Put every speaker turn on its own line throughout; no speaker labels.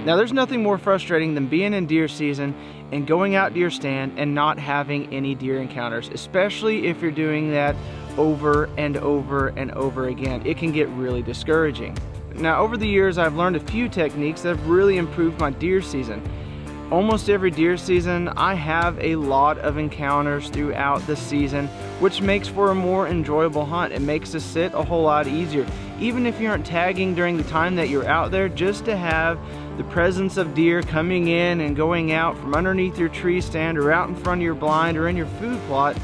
Now there's nothing more frustrating than being in deer season and going out to your stand and not having any deer encounters, especially if you're doing that over and over and over again. It can get really discouraging. Now over the years I've learned a few techniques that have really improved my deer season. Almost every deer season I have a lot of encounters throughout the season, which makes for a more enjoyable hunt. It makes the sit a whole lot easier. Even if you aren't tagging during the time that you're out there, just to have the presence of deer coming in and going out from underneath your tree stand or out in front of your blind or in your food plot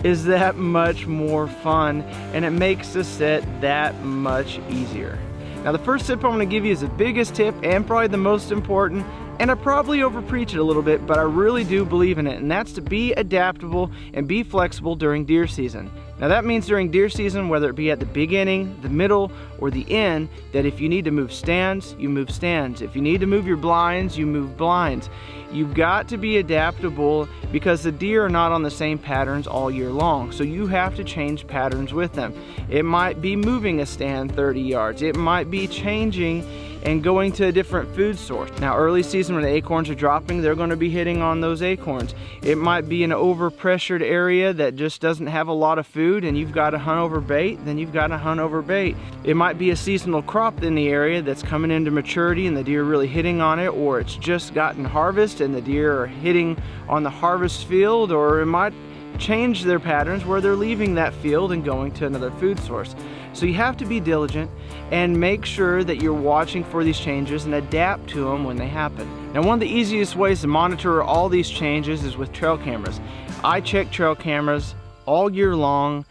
is that much more fun, and it makes the sit that much easier. Now the first tip I'm going to give you is the biggest tip and probably the most important, and I probably overpreach it a little bit, but I really do believe in it, and that's to be adaptable and be flexible during deer season. Now that means during deer season, whether it be at the beginning, the middle, or the end, that if you need to move stands, you move stands. If you need to move your blinds, you move blinds. You've got to be adaptable because the deer are not on the same patterns all year long, so you have to change patterns with them. It might be moving a stand 30 yards. It might be changing and going to a different food source. Now early season when the acorns are dropping, they're going to be hitting on those acorns. It might be an overpressured area that just doesn't have a lot of food and you've got to hunt over bait, then you've got to hunt over bait. It might be a seasonal crop in the area that's coming into maturity and the deer are really hitting on it, or it's just gotten harvest and the deer are hitting on the harvest field, or it might change their patterns where they're leaving that field and going to another food source. So you have to be diligent and make sure that you're watching for these changes and adapt to them when they happen. Now one of the easiest ways to monitor all these changes is with trail cameras. I check trail cameras all year long,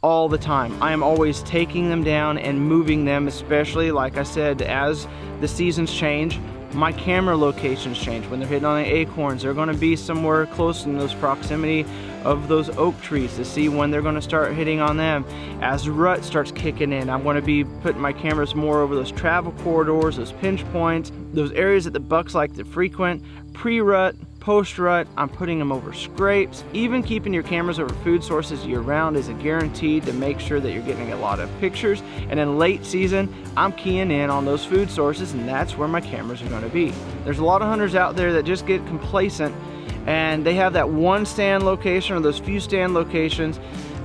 all the time. I am always taking them down and moving them, especially like I said, as the seasons change. My camera locations change. When they're hitting on the acorns, they're going to be somewhere close in those proximity of those oak trees to see when they're going to start hitting on them. As the rut starts kicking in, I'm going to be putting my cameras more over those travel corridors, those pinch points, those areas that the bucks like to frequent. Pre-rut, post-rut, I'm putting them over scrapes. Even keeping your cameras over food sources year-round is a guarantee to make sure that you're getting a lot of pictures. And in late season, I'm keying in on those food sources, and that's where my cameras are going to be. There's a lot of hunters out there that just get complacent and they have that one stand location or those few stand locations,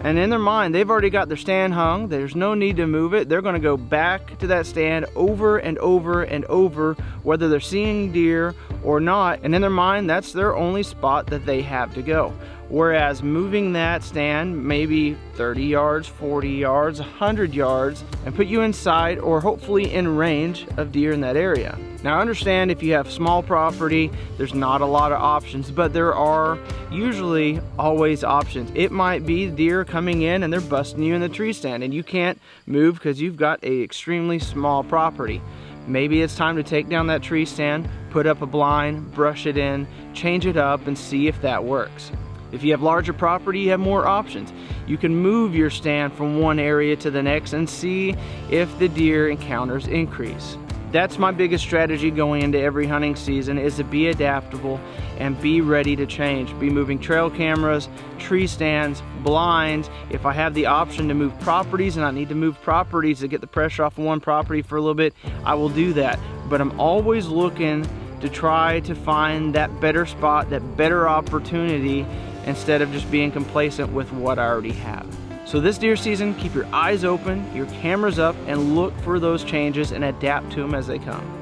and in their mind they've already got their stand hung. There's no need to move it. They're going to go back to that stand over and over and over, whether they're seeing deer or not, and in their mind that's their only spot that they have to go. Whereas moving that stand maybe 30 yards, 40 yards, 100 yards, and put you inside or hopefully in range of deer in that area. Now I understand if you have small property, there's not a lot of options, but there are usually always options. It might be deer coming in and they're busting you in the tree stand and you can't move because you've got a extremely small property. Maybe it's time to take down that tree stand, put up a blind, brush it in, change it up, and see if that works. If you have larger property, you have more options. You can move your stand from one area to the next and see if the deer encounters increase. That's my biggest strategy going into every hunting season, is to be adaptable and be ready to change. Be moving trail cameras, tree stands, blinds. If I have the option to move properties and I need to move properties to get the pressure off of one property for a little bit, I will do that. But I'm always looking to try to find that better spot, that better opportunity, instead of just being complacent with what I already have. So this deer season, keep your eyes open, your cameras up, and look for those changes and adapt to them as they come.